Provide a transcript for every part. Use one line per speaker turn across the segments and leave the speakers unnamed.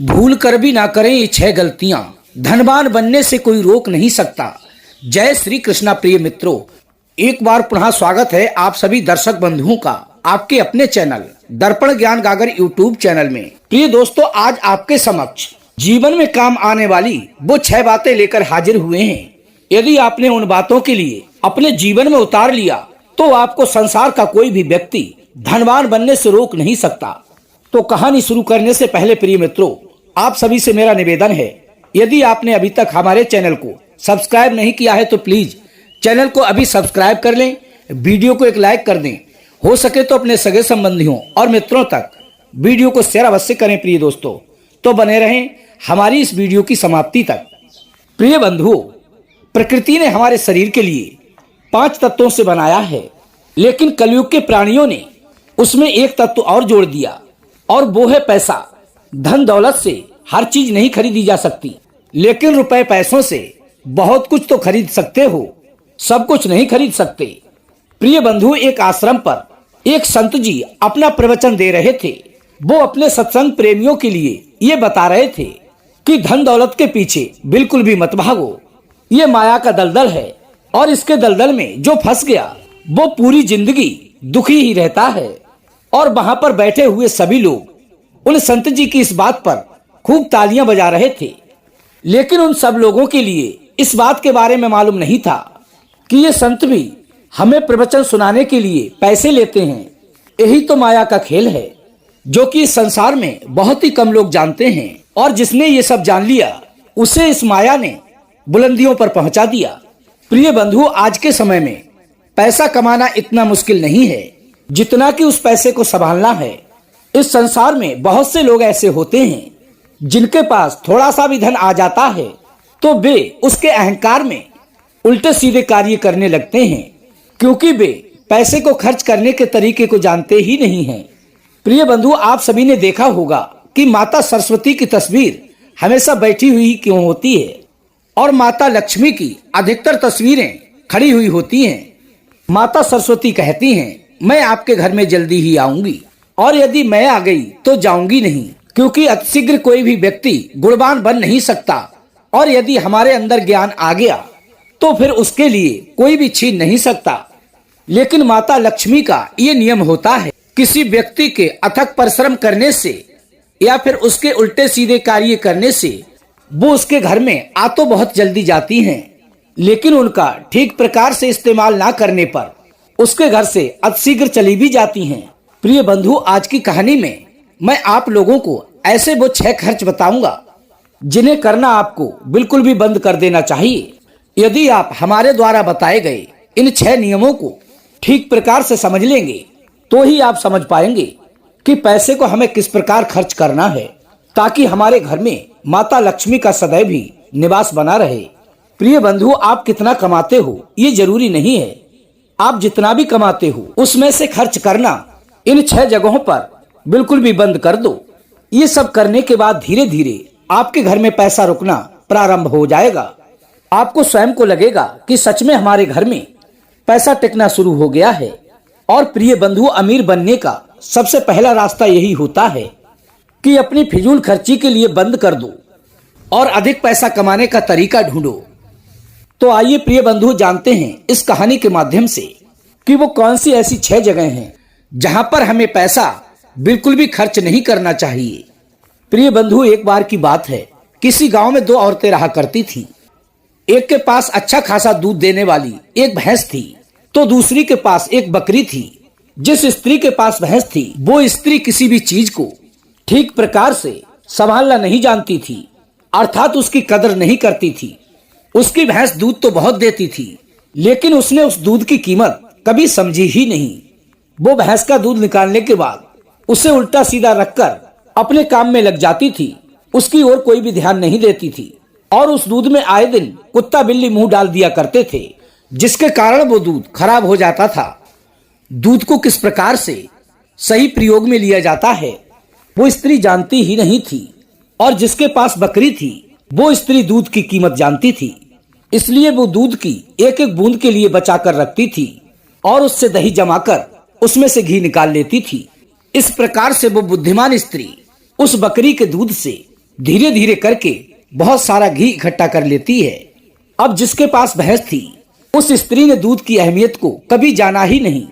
भूल कर भी ना करें ये 6 गलतियां, धनवान बनने से कोई रोक नहीं सकता। जय श्री कृष्णा। प्रिय मित्रों, एक बार पुनः स्वागत है आप सभी दर्शक बंधुओं का आपके अपने चैनल दर्पण ज्ञान गागर यूट्यूब चैनल में। प्रिय दोस्तों, आज आपके समक्ष जीवन में काम आने वाली वो 6 बातें लेकर हाजिर हुए हैं। यदि आपने उन बातों के लिए अपने जीवन में उतार लिया तो आपको संसार का कोई भी व्यक्ति धनवान बनने से रोक नहीं सकता। तो कहानी शुरू करने से पहले प्रिय मित्रों, आप सभी से मेरा निवेदन है, यदि आपने अभी तक हमारे चैनल को सब्सक्राइब नहीं किया है तो प्लीज चैनल को अभी सब्सक्राइब कर लें, वीडियो को एक लाइक कर दें, हो सके तो अपने सगे संबंधियों और मित्रों तक वीडियो को शेयर अवश्य करें। प्रिय दोस्तों, तो बने रहें हमारी इस वीडियो की समाप्ति तक। प्रिय बंधुओं, प्रकृति ने हमारे शरीर के लिए 5 तत्वों से बनाया है, लेकिन कलयुग के प्राणियों ने उसमें एक तत्व और जोड़ दिया और वो है पैसा। धन दौलत से हर चीज नहीं खरीदी जा सकती, लेकिन रुपए पैसों से बहुत कुछ तो खरीद सकते हो, सब कुछ नहीं खरीद सकते। प्रिय बंधु, एक आश्रम पर एक संत जी अपना प्रवचन दे रहे थे। वो अपने सत्संग प्रेमियों के लिए ये बता रहे थे कि धन दौलत के पीछे बिल्कुल भी मत भागो, ये माया का दलदल है और इसके दलदल में जो फंस गया वो पूरी जिंदगी दुखी ही रहता है। और वहां पर बैठे हुए सभी लोग उन संत जी की इस बात पर खूब तालियां बजा रहे थे, लेकिन उन सब लोगों के लिए इस बात के बारे में मालूम नहीं था कि ये संत भी हमें प्रवचन सुनाने के लिए पैसे लेते हैं। यही तो माया का खेल है जो कि इस संसार में बहुत ही कम लोग जानते हैं, और जिसने ये सब जान लिया उसे इस माया ने बुलंदियों पर पहुंचा दिया। प्रिय बंधु, आज के समय में पैसा कमाना इतना मुश्किल नहीं है जितना कि उस पैसे को संभालना है। इस संसार में बहुत से लोग ऐसे होते हैं जिनके पास थोड़ा सा भी धन आ जाता है तो वे उसके अहंकार में उल्टे सीधे कार्य करने लगते हैं, क्योंकि वे पैसे को खर्च करने के तरीके को जानते ही नहीं हैं। प्रिय बंधु, आप सभी ने देखा होगा कि माता सरस्वती की तस्वीर हमेशा बैठी हुई क्यों होती है और माता लक्ष्मी की अधिकतर तस्वीरें खड़ी हुई होती हैं। माता सरस्वती कहती हैं, मैं आपके घर में जल्दी ही आऊंगी, और यदि मैं आ गई तो जाऊंगी नहीं, क्योंकि अतिशीघ्र कोई भी व्यक्ति गुणवान बन नहीं सकता, और यदि हमारे अंदर ज्ञान आ गया तो फिर उसके लिए कोई भी छीन नहीं सकता। लेकिन माता लक्ष्मी का ये नियम होता है, किसी व्यक्ति के अथक परिश्रम करने से या फिर उसके उल्टे सीधे कार्य करने से वो उसके घर में आ तो बहुत जल्दी जाती हैं, लेकिन उनका ठीक प्रकार से इस्तेमाल ना करने पर उसके घर से अतिशीघ्र चली भी जाती हैं। प्रिय बंधु, आज की कहानी में मैं आप लोगों को ऐसे वो 6 खर्च बताऊंगा जिन्हें करना आपको बिल्कुल भी बंद कर देना चाहिए। यदि आप हमारे द्वारा बताए गए इन 6 नियमों को ठीक प्रकार से समझ लेंगे तो ही आप समझ पाएंगे कि पैसे को हमें किस प्रकार खर्च करना है, ताकि हमारे घर में माता लक्ष्मी का सदैव भी निवास बना रहे। प्रिय बंधु, आप कितना कमाते हो ये जरूरी नहीं है, आप जितना भी कमाते हो उसमें से खर्च करना इन 6 जगहों पर बिल्कुल भी बंद कर दो। ये सब करने के बाद धीरे धीरे आपके घर में पैसा रुकना प्रारंभ हो जाएगा। आपको स्वयं को लगेगा कि सच में हमारे घर में पैसा टिकना शुरू हो गया है। और प्रिय बंधु, अमीर बनने का सबसे पहला रास्ता यही होता है कि अपनी फिजूल खर्ची के लिए बंद कर दो और अधिक पैसा कमाने का तरीका ढूंढो। तो आइए प्रिय बंधु, जानते हैं इस कहानी के माध्यम से कि वो कौन सी ऐसी 6 जगह हैं जहां पर हमें पैसा बिल्कुल भी खर्च नहीं करना चाहिए। प्रिय बंधु, एक बार की बात है, किसी गांव में 2 औरतें रहा करती थी। एक के पास अच्छा खासा दूध देने वाली एक भैंस थी, तो दूसरी के पास एक बकरी थी। जिस स्त्री के पास भैंस थी वो स्त्री किसी भी चीज को ठीक प्रकार से संभालना नहीं जानती थी, अर्थात उसकी कदर नहीं करती थी। उसकी भैंस दूध तो बहुत देती थी, लेकिन उसने उस दूध की कीमत कभी समझी ही नहीं। वो भैंस का दूध निकालने के बाद उसे उल्टा सीधा रखकर अपने काम में लग जाती थी, उसकी ओर कोई भी ध्यान नहीं देती थी, और उस दूध में आए दिन कुत्ता बिल्ली मुंह डाल दिया करते थे, जिसके कारण वो दूध खराब हो जाता था। दूध को किस प्रकार से सही प्रयोग में लिया जाता है वो स्त्री जानती ही नहीं थी, और जिसके पास बकरी थी वो स्त्री दूध की कीमत जानती थी, इसलिए वो दूध की एक एक बूंद के लिए बचा कर रखती थी और उससे दही जमाकर उसमें से घी निकाल लेती थी। इस प्रकार से वो बुद्धिमान स्त्री उस बकरी के दूध से धीरे धीरे करके बहुत सारा घी इकट्ठा कर लेती है। अब जिसके पास भैंस थी उस स्त्री ने दूध की अहमियत को कभी जाना ही नहीं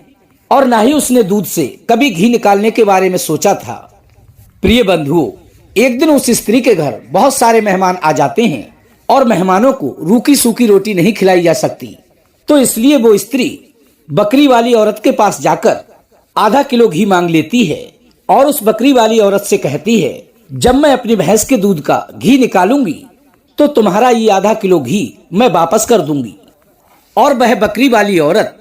और ना ही उसने दूध से कभी घी निकालने के बारे में सोचा था। प्रिय बंधुओं, एक दिन उस स्त्री के घर बहुत सारे मेहमान आ जाते हैं और मेहमानों को रूखी सूखी रोटी नहीं खिलाई जा सकती, तो इसलिए वो स्त्री बकरी वाली औरत के पास जाकर आधा किलो घी मांग लेती है और उस बकरी वाली औरत से कहती है, जब मैं अपनी भैंस के दूध का घी निकालूंगी तो तुम्हारा ये आधा किलो घी मैं वापस कर दूंगी। और वह बकरी वाली औरत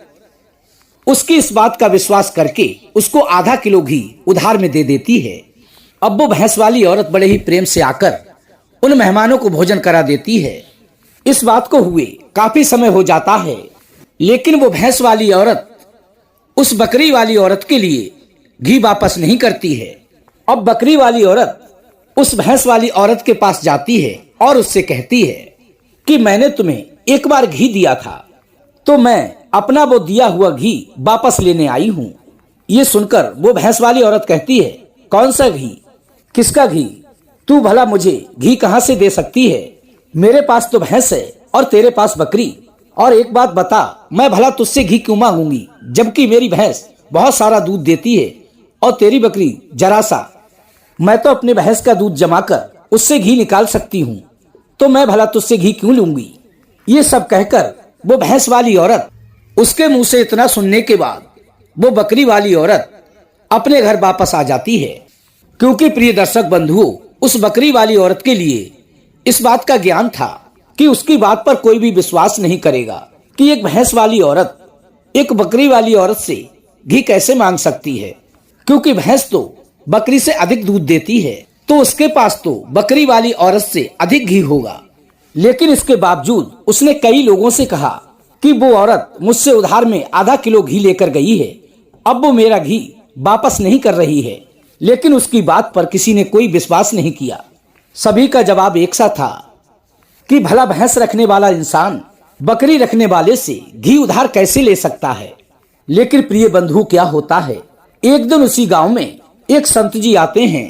उसकी इस बात का विश्वास करके उसको आधा किलो घी उधार में दे देती है। अब वो भैंस वाली औरत बड़े ही प्रेम से आकर उन मेहमानों को भोजन करा देती है। इस बात को हुए काफी समय हो जाता है, लेकिन वो भैंस वाली औरत उस बकरी वाली औरत के लिए घी वापस नहीं करती है। अब बकरी वाली औरत उस भैंस वाली औरत के पास जाती है और उससे कहती है कि मैंने तुम्हें एक बार घी दिया था, तो मैं अपना वो दिया हुआ घी वापस लेने आई हूँ। ये सुनकर वो भैंस वाली औरत कहती है, कौन सा घी, किसका घी, तू भला मुझे घी कहाँ से दे सकती है? मेरे पास तो भैंस है और तेरे पास बकरी। और एक बात बता, मैं भला तुझसे घी क्यों मांगूंगी, जबकि मेरी भैंस बहुत सारा दूध देती है और तेरी बकरी जरा सा। मैं तो अपने भैंस का दूध जमाकर उससे घी निकाल सकती हूँ, तो मैं भला तुझसे घी क्यों लूंगी। ये सब कहकर वो भैंस वाली औरत, उसके मुंह से इतना सुनने के बाद वो बकरी वाली औरत अपने घर वापस आ जाती है। क्योंकि प्रिय दर्शक बंधुओं, उस बकरी वाली औरत के लिए इस बात का ज्ञान था कि उसकी बात पर कोई भी विश्वास नहीं करेगा कि एक भैंस वाली औरत एक बकरी वाली औरत से घी कैसे मांग सकती है, क्योंकि भैंस तो बकरी से अधिक दूध देती है, तो उसके पास तो बकरी वाली औरत से अधिक घी होगा। लेकिन इसके बावजूद उसने कई लोगों से कहा कि वो औरत मुझसे उधार में आधा किलो घी लेकर गई है, अब वो मेरा घी वापस नहीं कर रही है। लेकिन उसकी बात पर किसी ने कोई विश्वास नहीं किया। सभी का जवाब एक सा था कि भला भैंस रखने वाला इंसान बकरी रखने वाले से घी उधार कैसे ले सकता है। लेकिन प्रिय बंधु, क्या होता है, एक दिन उसी गांव में एक संत जी आते हैं,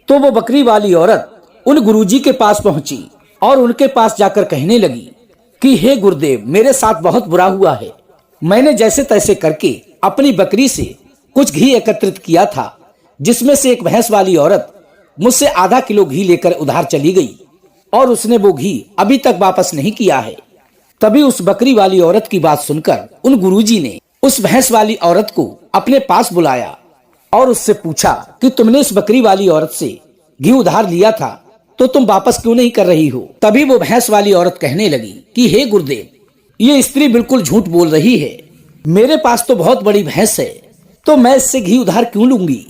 तो वो बकरी वाली औरत उन गुरुजी के पास पहुंची और उनके पास जाकर कहने लगी कि हे गुरुदेव, मेरे साथ बहुत बुरा हुआ है। मैंने जैसे तैसे करके अपनी बकरी से कुछ घी एकत्रित किया था, जिसमें से एक भैंस वाली औरत मुझसे आधा किलो घी लेकर उधार चली गई और उसने वो घी अभी तक वापस नहीं किया है। तभी उस बकरी वाली औरत की बात सुनकर उन गुरुजी ने उस भैंस वाली औरत को अपने पास बुलाया और उससे पूछा कि तुमने इस बकरी वाली औरत से घी उधार लिया था, तो तुम वापस क्यों नहीं कर रही हो। तभी वो भैंस वाली औरत कहने लगी कि हे गुरुदेव, ये स्त्री बिल्कुल झूठ बोल रही है। मेरे पास तो बहुत बड़ी भैंस है, तो मैं इससे घी उधार क्यों लूंगी।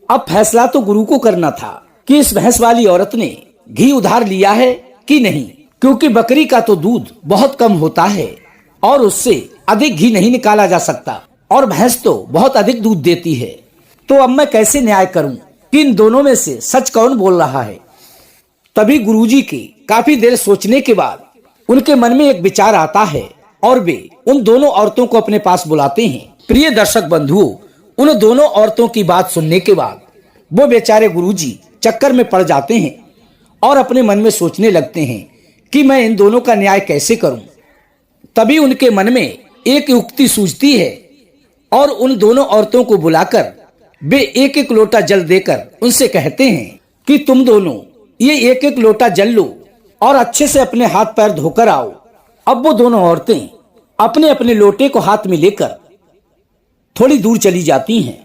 अब फैसला तो गुरु को करना था कि इस भैंस वाली औरत ने घी उधार लिया है कि नहीं, क्योंकि बकरी का तो दूध बहुत कम होता है और उससे अधिक घी नहीं निकाला जा सकता, और भैंस तो बहुत अधिक दूध देती है। तो अब मैं कैसे न्याय करूं कि इन दोनों में से सच कौन बोल रहा है। तभी गुरुजी के काफी देर सोचने के बाद उनके मन में एक विचार आता है और वे उन दोनों औरतों को अपने पास बुलाते हैं। प्रिय दर्शक बंधुओं, उन दोनों औरतों की बात सुनने के बाद वो बेचारे गुरुजी चक्कर में पड़ जाते हैं और अपने मन में सोचने लगते हैं कि मैं इन दोनों का न्याय कैसे करूं। तभी उनके मन में एक युक्ति सूझती है और उन दोनों औरतों को बुलाकर वे एक एक लोटा जल देकर उनसे कहते हैं कि तुम दोनों ये एक एक लोटा जल लो और अच्छे से अपने हाथ पैर धोकर आओ। अब वो दोनों औरतें अपने अपने लोटे को हाथ में लेकर थोड़ी दूर चली जाती हैं।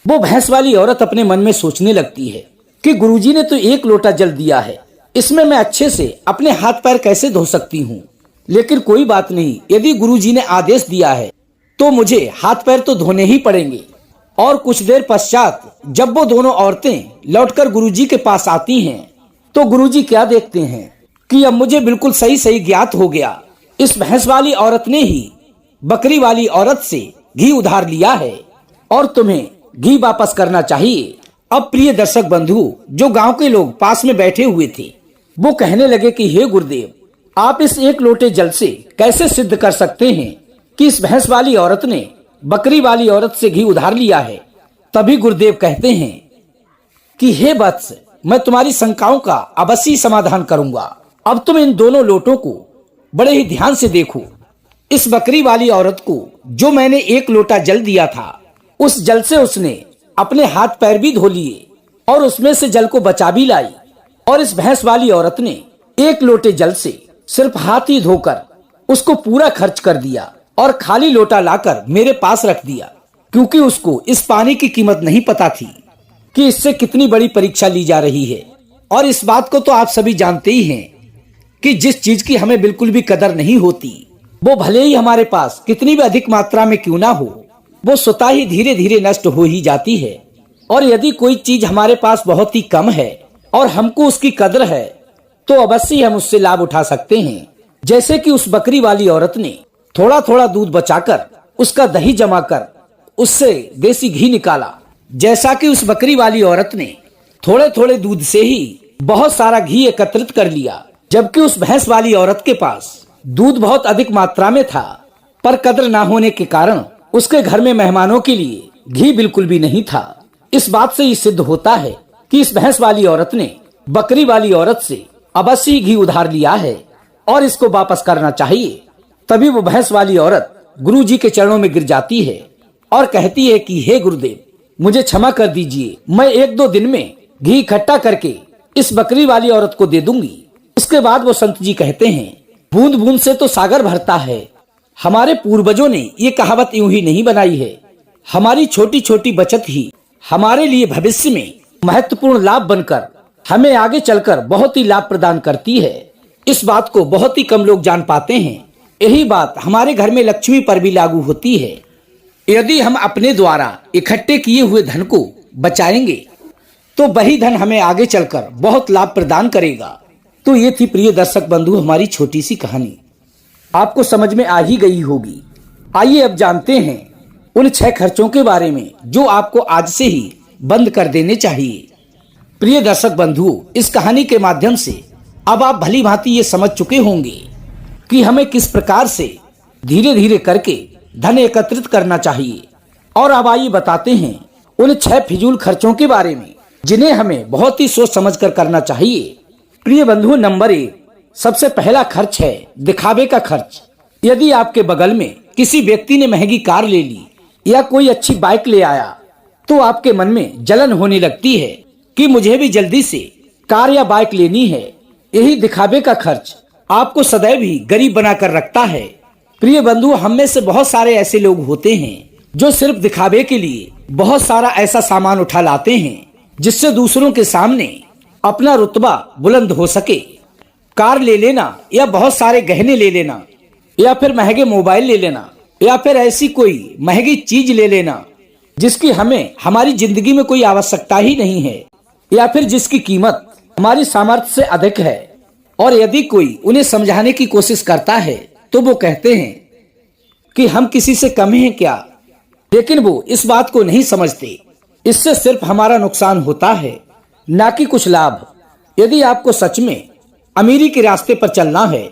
वो भैंस वाली औरत अपने मन में सोचने लगती है कि गुरुजी ने तो एक लोटा जल दिया है, इसमें मैं अच्छे से अपने हाथ पैर कैसे धो सकती हूँ। लेकिन कोई बात नहीं, यदि गुरुजी ने आदेश दिया है तो मुझे हाथ पैर तो धोने ही पड़ेंगे। और कुछ देर पश्चात जब वो दोनों औरतें लौटकर गुरुजी के पास आती हैं, तो गुरुजी क्या देखते हैं कि अब मुझे बिल्कुल सही सही ज्ञात हो गया, इस भैंस वाली औरत ने ही बकरी वाली औरत से घी उधार लिया है और तुम्हें घी वापस करना चाहिए। अब प्रिय दर्शक बंधु, जो गांव के लोग पास में बैठे हुए थे, वो कहने लगे कि हे गुरुदेव, आप इस एक लोटे जल से कैसे सिद्ध कर सकते हैं कि इस भैंस वाली औरत ने बकरी वाली औरत से घी उधार लिया है। तभी गुरुदेव कहते हैं कि हे वत्स, मैं तुम्हारी शंकाओं का अवश्य समाधान करूंगा। अब तुम इन दोनों लोटों को बड़े ही ध्यान से देखो। इस बकरी वाली औरत को जो मैंने 1 लोटा जल दिया था, उस जल से उसने अपने हाथ पैर भी धो लिए और उसमें से जल को बचा भी लाई। और इस भैंस वाली औरत ने 1 लोटे जल से सिर्फ हाथ ही धोकर उसको पूरा खर्च कर दिया और खाली लोटा लाकर मेरे पास रख दिया, क्योंकि उसको इस पानी की कीमत नहीं पता थी कि इससे कितनी बड़ी परीक्षा ली जा रही है। और इस बात को तो आप सभी जानते ही हैं कि जिस चीज की हमें बिल्कुल भी कदर नहीं होती, वो भले ही हमारे पास कितनी भी अधिक मात्रा में क्यों ना हो, वो स्वतः ही धीरे धीरे नष्ट हो ही जाती है। और यदि कोई चीज हमारे पास बहुत ही कम है और हमको उसकी कदर है, तो अवश्य हम उससे लाभ उठा सकते हैं। जैसे कि उस बकरी वाली औरत ने थोड़ा थोड़ा दूध बचाकर उसका दही जमाकर उससे देसी घी निकाला। जैसा कि उस बकरी वाली औरत ने थोड़े थोड़े दूध से ही बहुत सारा घी एकत्रित कर लिया, जबकि उस भैंस वाली औरत के पास दूध बहुत अधिक मात्रा में था, पर कदर ना होने के कारण उसके घर में मेहमानों के लिए घी बिल्कुल भी नहीं था। इस बात से ये सिद्ध होता है कि इस भैंस वाली औरत ने बकरी वाली औरत से अवश्य ही घी उधार लिया है और इसको वापस करना चाहिए। तभी वो भैंस वाली औरत गुरु जी के चरणों में गिर जाती है और कहती है कि हे गुरुदेव, मुझे क्षमा कर दीजिए, मैं 1-2 दिन में घी इकट्ठा करके इस बकरी वाली औरत को दे दूंगी। इसके बाद वो संत जी कहते हैं, बूंद बूंद से तो सागर भरता है। हमारे पूर्वजों ने ये कहावत यूं ही नहीं बनाई है। हमारी छोटी छोटी बचत ही हमारे लिए भविष्य में महत्वपूर्ण लाभ बनकर हमें आगे चलकर बहुत ही लाभ प्रदान करती है। इस बात को बहुत ही कम लोग जान पाते हैं। यही बात हमारे घर में लक्ष्मी पर भी लागू होती है। यदि हम अपने द्वारा इकट्ठे किए हुए धन को बचाएंगे, तो वही धन हमें आगे चलकर बहुत लाभ प्रदान करेगा। तो ये थी प्रिय दर्शक बंधु हमारी छोटी सी कहानी, आपको समझ में आ ही गई होगी। आइए अब जानते हैं उन 6 खर्चों के बारे में जो आपको आज से ही बंद कर देने चाहिए। प्रिय दर्शक बंधु, इस कहानी के माध्यम से अब आप भली भांति ये समझ चुके होंगे कि हमें किस प्रकार से धीरे धीरे करके धन एकत्रित करना चाहिए। और अब आइए बताते हैं उन 6 फिजूल खर्चों के बारे में जिन्हें हमें बहुत ही सोच समझ कर करना चाहिए। प्रिय बंधु, नंबर 1, सबसे पहला खर्च है दिखावे का खर्च। यदि आपके बगल में किसी व्यक्ति ने महंगी कार ले ली या कोई अच्छी बाइक ले आया, तो आपके मन में जलन होने लगती है कि मुझे भी जल्दी से कार या बाइक लेनी है। यही दिखावे का खर्च आपको सदैव ही गरीब बनाकर रखता है। प्रिय बंधु, हम में से बहुत सारे ऐसे लोग होते हैं जो सिर्फ दिखावे के लिए बहुत सारा ऐसा सामान उठा लाते हैं जिससे दूसरों के सामने अपना रुतबा बुलंद हो सके। कार ले लेना या बहुत सारे गहने ले लेना या फिर महंगे मोबाइल ले लेना या फिर ऐसी कोई महंगी चीज ले लेना जिसकी हमें हमारी जिंदगी में कोई आवश्यकता ही नहीं है या फिर जिसकी कीमत हमारी सामर्थ्य से अधिक है। और यदि कोई उन्हें समझाने की कोशिश करता है तो वो कहते हैं कि हम किसी से कम हैं क्या, लेकिन वो इस बात को नहीं समझते। इससे सिर्फ हमारा नुकसान होता है, ना कि कुछ लाभ। यदि आपको सच में अमीरी के रास्ते पर चलना है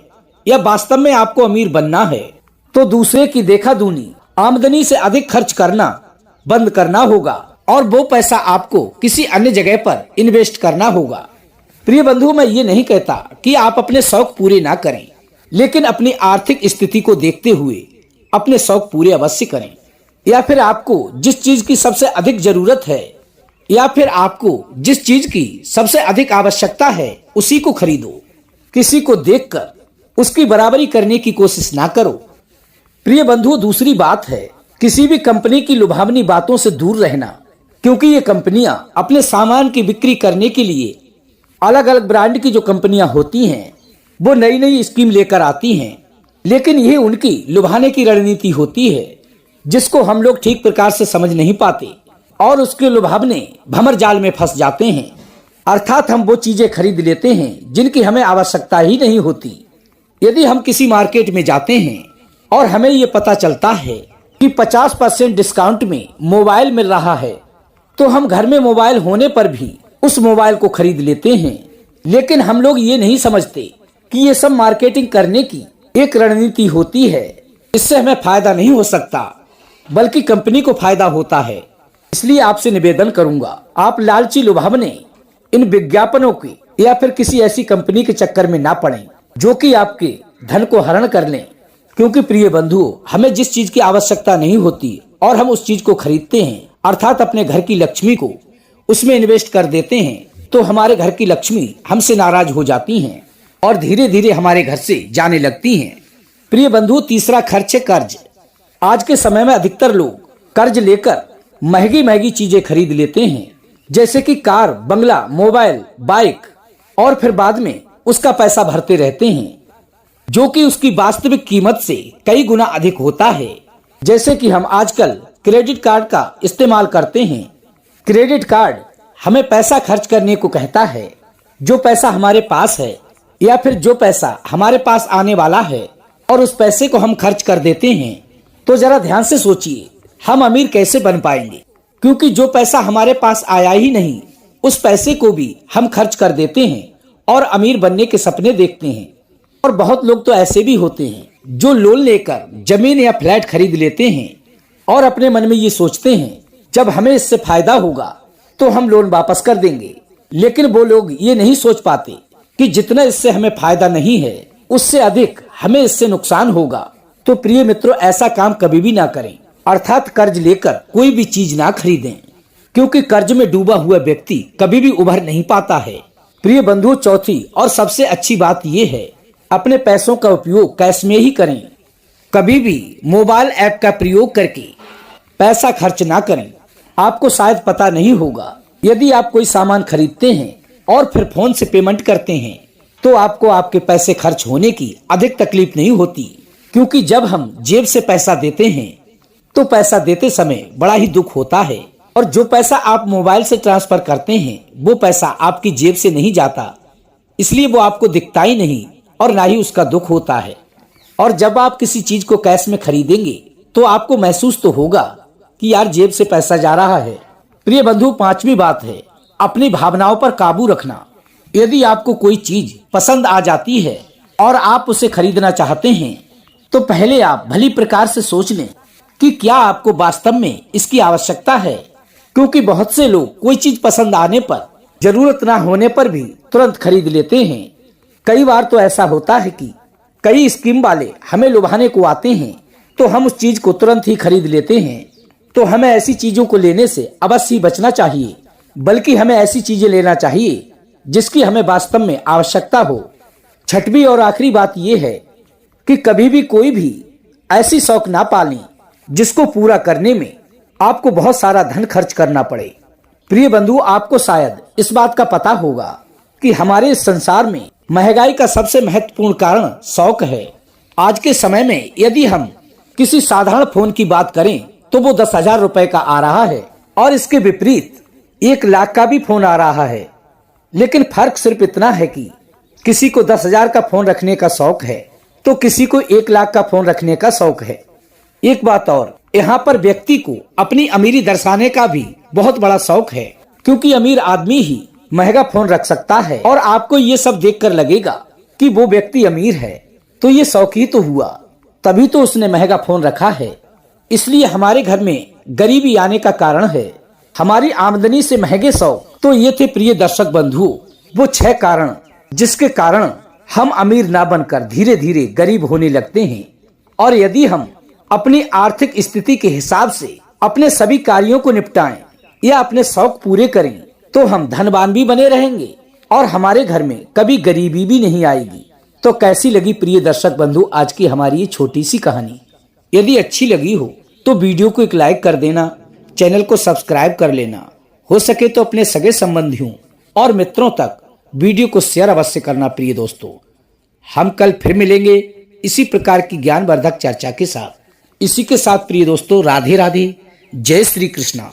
या वास्तव में आपको अमीर बनना है, तो दूसरे की देखा दूनी आमदनी से अधिक खर्च करना बंद करना होगा और वो पैसा आपको किसी अन्य जगह पर इन्वेस्ट करना होगा। प्रिय बंधु, मैं ये नहीं कहता कि आप अपने शौक पूरे ना करें, लेकिन अपनी आर्थिक स्थिति को देखते हुए अपने शौक पूरे अवश्य करें। या फिर आपको जिस चीज की सबसे अधिक जरूरत है या फिर आपको जिस चीज की सबसे अधिक आवश्यकता है उसी को खरीदो। किसी को देखकर उसकी बराबरी करने की कोशिश ना करो। प्रिय बंधु, दूसरी बात है किसी भी कंपनी की लुभावनी बातों से दूर रहना, क्योंकि ये कंपनियां अपने सामान की बिक्री करने के लिए अलग अलग ब्रांड की जो कंपनियां होती हैं वो नई नई स्कीम लेकर आती हैं, लेकिन ये उनकी लुभाने की रणनीति होती है जिसको हम लोग ठीक प्रकार से समझ नहीं पाते और उसके लुभावने भंवर जाल में फंस जाते हैं। अर्थात हम वो चीजें खरीद लेते हैं जिनकी हमें आवश्यकता ही नहीं होती। यदि हम किसी मार्केट में जाते हैं और हमें ये पता चलता है कि 50% डिस्काउंट में मोबाइल मिल रहा है, तो हम घर में मोबाइल होने पर भी उस मोबाइल को खरीद लेते हैं। लेकिन हम लोग ये नहीं समझते कि ये सब मार्केटिंग करने की एक रणनीति होती है। इससे हमें फायदा नहीं हो सकता बल्कि कंपनी को फायदा होता है। इसलिए आपसे निवेदन करूंगा, आप लालची लुभावने इन विज्ञापनों की या फिर किसी ऐसी कंपनी के चक्कर में ना पड़ें जो कि आपके धन को हरण कर लें। क्योंकि प्रिय बंधुओं, हमें जिस चीज की आवश्यकता नहीं होती और हम उस चीज को खरीदते हैं, अर्थात अपने घर की लक्ष्मी को उसमें इन्वेस्ट कर देते हैं, तो हमारे घर की लक्ष्मी हमसे नाराज हो जाती हैं और धीरे धीरे हमारे घर से जाने लगती हैं। प्रिय बंधुओं, तीसरा खर्च है कर्ज। आज के समय में अधिकतर लोग कर्ज लेकर महंगी महंगी चीजें खरीद लेते हैं, जैसे कि कार, बंगला, मोबाइल, बाइक, और फिर बाद में उसका पैसा भरते रहते हैं, जो कि उसकी वास्तविक कीमत से कई गुना अधिक होता है। जैसे कि हम आजकल क्रेडिट कार्ड का इस्तेमाल करते हैं। क्रेडिट कार्ड हमें पैसा खर्च करने को कहता है। जो पैसा हमारे पास है या फिर जो पैसा हमारे पास आने वाला है और उस पैसे को हम खर्च कर देते हैं, तो जरा ध्यान से सोचिए, हम अमीर कैसे बन पाएंगे? क्योंकि जो पैसा हमारे पास आया ही नहीं, उस पैसे को भी हम खर्च कर देते हैं और अमीर बनने के सपने देखते हैं। और बहुत लोग तो ऐसे भी होते हैं जो लोन लेकर जमीन या फ्लैट खरीद लेते हैं और अपने मन में ये सोचते हैं जब हमें इससे फायदा होगा तो हम लोन वापस कर देंगे। लेकिन वो लोग ये नहीं सोच पाते कि जितना इससे हमें फायदा नहीं है, उससे अधिक हमें इससे नुकसान होगा। तो प्रिय मित्रों, ऐसा काम कभी भी ना करें, अर्थात कर्ज लेकर कोई भी चीज ना खरीदें, क्योंकि कर्ज में डूबा हुआ व्यक्ति कभी भी उभर नहीं पाता है। प्रिय बंधुओं, चौथी और सबसे अच्छी बात ये है, अपने पैसों का उपयोग कैश में ही करें। कभी भी मोबाइल ऐप का प्रयोग करके पैसा खर्च ना करें। आपको शायद पता नहीं होगा, यदि आप कोई सामान खरीदते हैं और फिर फोन से पेमेंट करते हैं, तो आपको आपके पैसे खर्च होने की अधिक तकलीफ नहीं होती। क्योंकि जब हम जेब से पैसा देते हैं तो पैसा देते समय बड़ा ही दुख होता है, और जो पैसा आप मोबाइल से ट्रांसफर करते हैं वो पैसा आपकी जेब से नहीं जाता, इसलिए वो आपको दिखता ही नहीं और ना ही उसका दुख होता है। और जब आप किसी चीज को कैश में खरीदेंगे तो आपको महसूस तो होगा कि यार जेब से पैसा जा रहा है। प्रिय बंधु, पांचवी बात है अपनी भावनाओं पर काबू रखना। यदि आपको कोई चीज पसंद आ जाती है और आप उसे खरीदना चाहते हैं, तो पहले आप भली प्रकार से सोच लें कि क्या आपको वास्तव में इसकी आवश्यकता है। क्योंकि बहुत से लोग कोई चीज पसंद आने पर, जरूरत ना होने पर भी तुरंत खरीद लेते हैं। कई बार तो ऐसा होता है कि कई स्कीम वाले हमें लुभाने को आते हैं, तो हम उस चीज को तुरंत ही खरीद लेते हैं। तो हमें ऐसी चीजों को लेने से अवश्य बचना चाहिए, बल्कि हमें ऐसी चीजें लेना चाहिए जिसकी हमें वास्तव में आवश्यकता हो। छठवीं और आखिरी बात यह है कि कभी भी कोई भी ऐसी शौक ना पालें जिसको पूरा करने में आपको बहुत सारा धन खर्च करना पड़े। प्रिय बंधु, आपको शायद इस बात का पता होगा कि हमारे इस संसार में महंगाई का सबसे महत्वपूर्ण कारण शौक है। आज के समय में यदि हम किसी साधारण फोन की बात करें तो वो 10,000 रुपए का आ रहा है, और इसके विपरीत 1 लाख का भी फोन आ रहा है। लेकिन फर्क सिर्फ इतना है कि किसी को 10,000 का फोन रखने का शौक है तो किसी को 1 लाख का फोन रखने का शौक है। एक बात और, यहाँ पर व्यक्ति को अपनी अमीरी दर्शाने का भी बहुत बड़ा शौक है, क्योंकि अमीर आदमी ही महंगा फोन रख सकता है और आपको ये सब देखकर लगेगा कि वो व्यक्ति अमीर है, तो ये शौक ही तो हुआ, तभी तो उसने महंगा फोन रखा है। इसलिए हमारे घर में गरीबी आने का कारण है हमारी आमदनी से महंगे शौक। तो ये थे प्रिय दर्शक बंधुओं वो 6 कारण जिसके कारण हम अमीर ना बनकर धीरे धीरे गरीब होने लगते हैं। और यदि हम अपनी आर्थिक स्थिति के हिसाब से अपने सभी कार्यों को निपटाएं या अपने शौक पूरे करें, तो हम धनवान भी बने रहेंगे और हमारे घर में कभी गरीबी भी नहीं आएगी। तो कैसी लगी प्रिय दर्शक बंधु आज की हमारी ये छोटी सी कहानी? यदि अच्छी लगी हो तो वीडियो को एक लाइक कर देना, चैनल को सब्सक्राइब कर लेना, हो सके तो अपने सगे संबंधियों और मित्रों तक वीडियो को शेयर अवश्य करना। प्रिय दोस्तों, हम कल फिर मिलेंगे इसी प्रकार की ज्ञानवर्धक चर्चा के साथ। इसी के साथ प्रिय दोस्तों, राधे राधे, जय श्री कृष्णा।